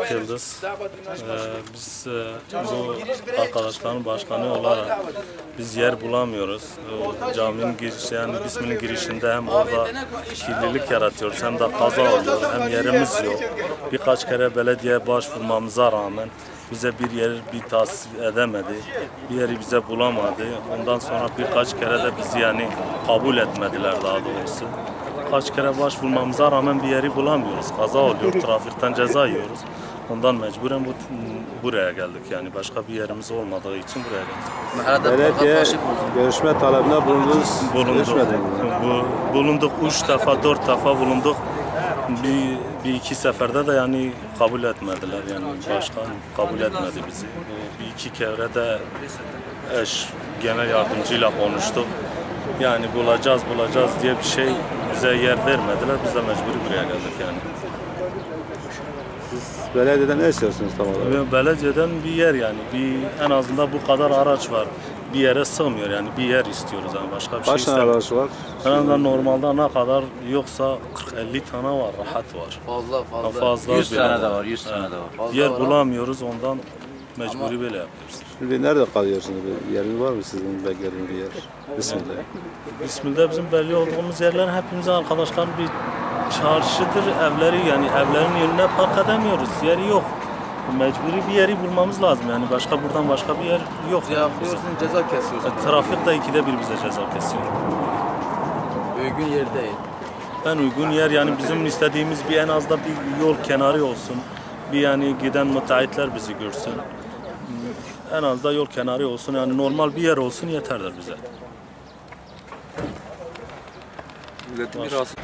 Burak Yıldız. Biz bu arkadaşların başkanı olarak biz yer bulamıyoruz. Caminin girişi, yani Bismillah girişinde hem orada kirlilik yaratıyoruz hem de kaza oluyor, hem yerimiz yok. Birkaç kere belediye başvurmamıza rağmen bize bir yer tahsis edemedi, bir yeri bize bulamadı. Ondan sonra birkaç kere de bizi yani kabul etmediler daha doğrusu. Kaç kere başvurmamıza rağmen bir yeri bulamıyoruz. Kaza oluyor, trafikten ceza yiyoruz. Ondan mecburen buraya geldik, yani başka bir yerimiz olmadığı için buraya geldik. Belediye görüşme talebinde bulundunuz. Bulunduk 3 defa 4 defa bulunduk. Bir iki seferde de yani kabul etmediler, yani başkan kabul etmedi bizi. Bir iki kere de eş genel yardımcıyla konuştuk. Yani bulacağız diye bir şey bize yer vermediler. Biz de mecburi buraya geldik yani. Siz belediyeden ne istiyorsunuz tam olarak? Belediyeden bir yer, yani en azından bu kadar araç var. Bir yere sığmıyor, yani bir yer istiyoruz, yani başka bir şey istemiyoruz. Kaç tane araç var? En azından normalde ne kadar yoksa 40-50 tane var, rahat var. Fazla 100 tane de var, 100 tane de var. Yer bulamıyoruz, ondan mecburi böyle yapıyoruz. Şimdi nerede kalıyorsunuz? Bir yeriniz var mı sizin beklediğiniz bir yer? Bismillah. Bismillah bizim belli olduğumuz yerler hepimizin arkadaşların bir çarşıdır, evleri, yani evlerin önüne park edemiyoruz, yeri yok. Mecburi bir yeri bulmamız lazım, yani buradan başka bir yer yok. Yapıyorsun, ceza kesiyorsun. Trafik de 2'de 1 bize ceza kesiyor. Uygun yer değil. En uygun yer, yani bizim istediğimiz bir en az da bir yol kenarı olsun. Bir yani giden müteahhitler bizi görsün. En az da yol kenarı olsun, yani normal bir yer olsun yeterdir bize. Milletin mirası.